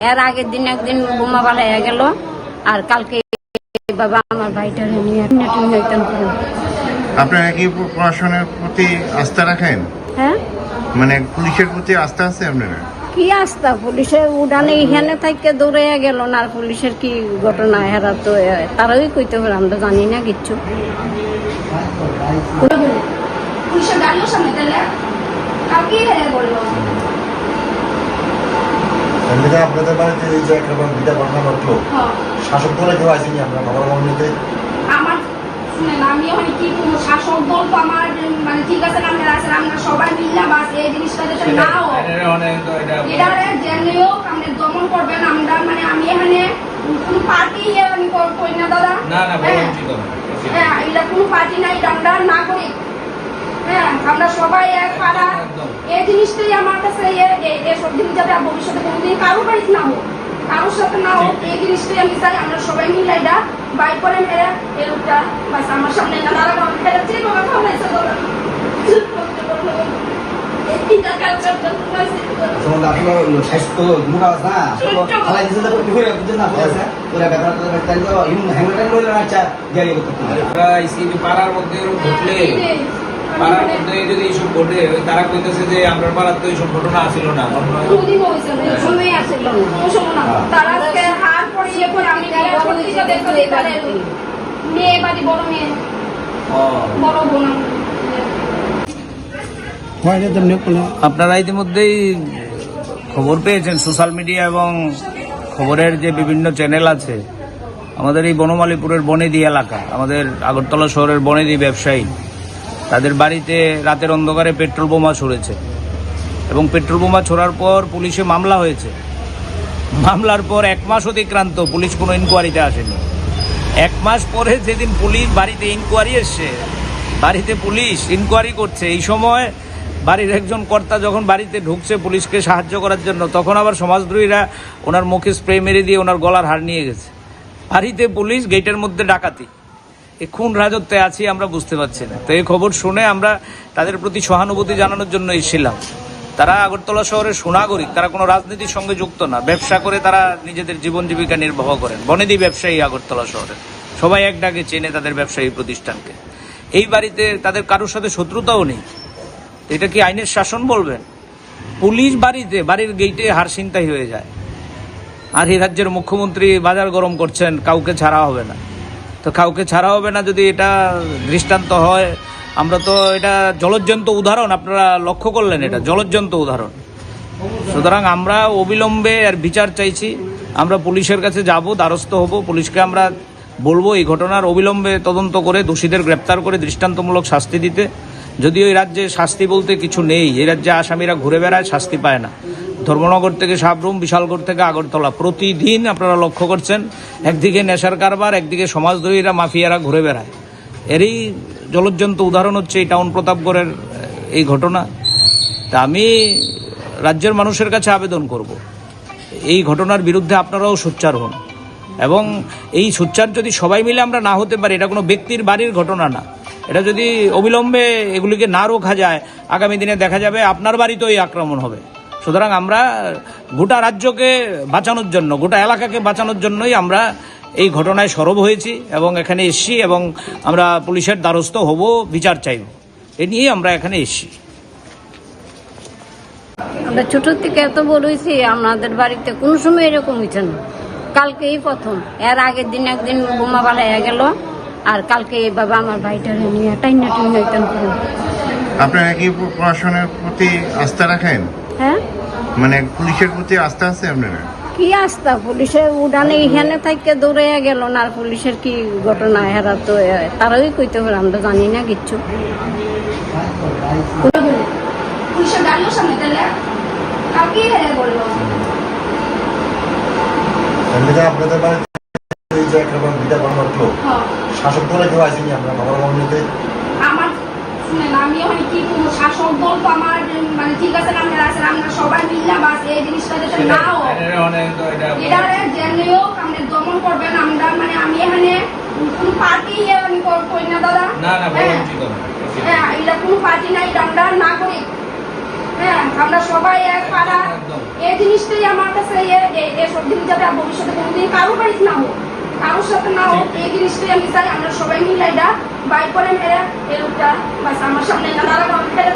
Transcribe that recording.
এর আগের দিন একদিন বোমা বালাইয়া গেল, আর কালকে বাবা আমার ভাইটার নিয়ে আপনারা কি প্রশাসনের প্রতি আস্থা রাখেন? হ্যাঁ, মানে পুলিশের প্রতি আস্থা আছে আপনারা? কি আস্থা? পুলিশের উড়ানে এখানে থেকে দৌড়ে গেল না, আর পুলিশের কি ঘটনা হেরা তো তারাই কইতে পারে, আমরা জানি না কিচ্ছু। পুলিশের গাড়িও সামনে দিলে কালকে বললো আপনাদের বাড়িতে এই যে একটা বিটা ঘটনা ঘটলো, শাসক দলে কেউ আসেনি আমরা বাবার মন্দিরে? আমার শুনেন, আমি মানে কি কোনো শাসক দল তো আমার মানে ঠিক আছে, আমরা আছেন, আমরা সবাই মিললাম, বাস এই জিনিসটা যাতে না হোক, এটা জেনেও আমরা দমন করবেন। আমরা মানে আমি এখানে কোনো পার্টি আমি করি না দাদা, হ্যাঁ এটা কোনো পার্টি নাই, এটা আমরা না করি। হ্যাঁ, আমরা সবাই এক পাড়া, এই জিনিসটাই আমার কাছে এসব দিন যাতে ভবিষ্যতে কোনোদিন কারো বাড়িতে না হোক, কারোর সাথে না হোক, এই জিনিসটাই আমি চাই। আমরা সবাই মিলে এটা বাইক করে মেরে এরকটা বাস আমার সামনে না দাঁড়া ফেলেছি, বাবা খাওয়াইছে দাদা পাড়ার মধ্যে ঘটলে, পাড়ার মধ্যে যদি এইসব ঘটে, তারা কইতেছে যে আমরা পাড়ার তো এইসব ঘটনা আসিল না, মেয়ে বাড়ি বড় মেয়ে বড় বোন। আপনারা ইতিমধ্যেই খবর পেয়েছেন সোশ্যাল মিডিয়া এবং খবরের যে বিভিন্ন চ্যানেল আছে। আমাদের এই বনমালীপুরের বনেদি এলাকা, আমাদের আগরতলা শহরের বনেদি ব্যবসায়ী, তাদের বাড়িতে রাতের অন্ধকারে পেট্রোল বোমা ছুড়েছে এবং পেট্রোল বোমা ছোড়ার পর পুলিশে মামলা হয়েছে। মামলার পর 1 মাস অতিক্রান্ত, পুলিশ কোনো ইনকোয়ারিতে আসেনি। 1 মাস পরে যেদিন পুলিশ বাড়িতে ইনকোয়ারি এসছে, বাড়িতে পুলিশ ইনকোয়ারি করছে, এই সময় বাড়ির একজন কর্তা যখন বাড়িতে ঢুকছে পুলিশকে সাহায্য করার জন্য, তখন আবার সমাজদ্রোহীরা ওনার মুখে স্প্রে মেরে দিয়ে ওনার গলার হাড় নিয়ে গেছে। বাড়িতে পুলিশ, গেটের মধ্যে ডাকাতি, এই খুন রাজত্বে আছি আমরা বুঝতে পারছি না। তো এই খবর শুনে আমরা তাদের প্রতি সহানুভূতি জানানোর জন্য এসেছিলাম। তারা আগরতলা শহরের সুনাগরিক, তারা কোনো রাজনীতির সঙ্গে যুক্ত না, ব্যবসা করে তারা নিজেদের জীবন জীবিকা নির্বাহ করেন। বনেদি ব্যবসায়ী আগরতলা শহরে, সবাই এক ডাকে চেনে তাদের ব্যবসায়ী প্রতিষ্ঠানকে। এই বাড়িতে তাদের কারোর সাথে শত্রুতাও নেই। এটা কি আইনের শাসন বলবেন? পুলিশ বাড়িতে, বাড়ির গেটে হাড় ছিনতাই হয়ে যায়, আর এই রাজ্যের মুখ্যমন্ত্রী বাজার গরম করছেন, কাউকে ছাড়া হবে না। তো কাউকে ছাড়া হবে না যদি এটা দৃষ্টান্ত হয়, আমরা তো এটা জলজ্জন্ত উদাহরণ, আপনারা লক্ষ্য করলেন, এটা জলজ্জন্ত উদাহরণ। সুতরাং আমরা অবিলম্বে আর বিচার চাইছি। আমরা পুলিশের কাছে যাব, দ্বারস্থ হব, পুলিশকে আমরা বলবো এই ঘটনার অবিলম্বে তদন্ত করে দোষীদের গ্রেপ্তার করে দৃষ্টান্তমূলক শাস্তি দিতে। যদিও এই রাজ্যে শাস্তি বলতে কিছু নেই, এই রাজ্যে আসামিরা ঘুরে বেড়ায়, শাস্তি পায় না। ধর্মনগর থেকে সাবরুম, বিশালগড় থেকে আগরতলা, প্রতিদিন আপনারা লক্ষ্য করছেন একদিকে নেশার কারবার, একদিকে সমাজদ্রোহীরা, মাফিয়ারা ঘুরে বেড়ায়। এরই জলজ্জন্ত উদাহরণ হচ্ছে এই টাউন প্রতাপগড়ের এই ঘটনা। তা আমি রাজ্যের মানুষের কাছে আবেদন করব, এই ঘটনার বিরুদ্ধে আপনারাও সোচ্চার হন, এবং এই সোচ্চার যদি সবাই মিলে আমরা না হতে পারি, এটা কোনো ব্যক্তির বাড়ির ঘটনা না, এটা যদি অবিলম্বে এগুলিকে না রোখা যায়, আগামী দিনে দেখা যাবে আপনার বাড়িতেও এই আক্রমণ হবে। সুতরাং আমরা গোটা রাজ্যকে বাঁচানোর জন্য, গোটা এলাকাকে বাঁচানোর জন্যই আমরা এই ঘটনায় সরব হয়েছি এবং এখানে এসছি, এবং আমরা পুলিশের দ্বারস্থ হব, বিচার চাইব, এ নিয়েই আমরা এখানে এসছি। আমরা ছোট থেকে এত বড় হয়েছি, আমাদের বাড়িতে কোনো সময় এরকম হয়েছে না। কালকেই প্রথম, এর আগের দিন একদিন বোমা বালাইয়া গেল, আর কালকে বাবা আমার ভাইটার নিয়ে টাইনা আপনারা কি প্রশাসনের প্রতি আস্থা রাখেন? হ্যাঁ, মানে পুলিশের প্রতি আস্থা আছে আপনারা? কি আস্থা? পুলিশের উড়ানে এখানে থেকে দৌড়ে গেল না, আর পুলিশের কি ঘটনা হেরা তো তারাই কইতে পারে, আমরা জানি না কিচ্ছু। পুলিশের গাড়িও সামনে দিলে কালকে বললো আপনাদের বাড়িতে এই যে একটা বিটা ঘটনা ঘটলো, শাসক দলে কেউ আসেনি আমরা বাবার মন্দিরে? আমার শুনেন, আমি মানে কি কোনো শাসক দল তো আমার মানে ঠিক আছে, আমরা আছেন, আমরা সবাই মিললাম, বাস এই জিনিসটা যাতে না হোক, এটা জেনেও আমরা দমন করবেন। আমরা মানে আমি এখানে কোনো পার্টি আমি করি না দাদা, হ্যাঁ এটা কোনো পার্টি নাই, এটা আমরা না করি। হ্যাঁ আমরা সবাই এক পাড়া। এই জিনিসটাই আমার কাছে এসব দিন যাতে আর ভবিষ্যতে কোনোদিন কারো বাড়িতে না হোক, কারোর সাথে না হোক, এই জিনিসটাই আমি চাই। আমরা সবাই মিলে এটা বাই করে মেরে এই লোকটা বাস আমার সামনে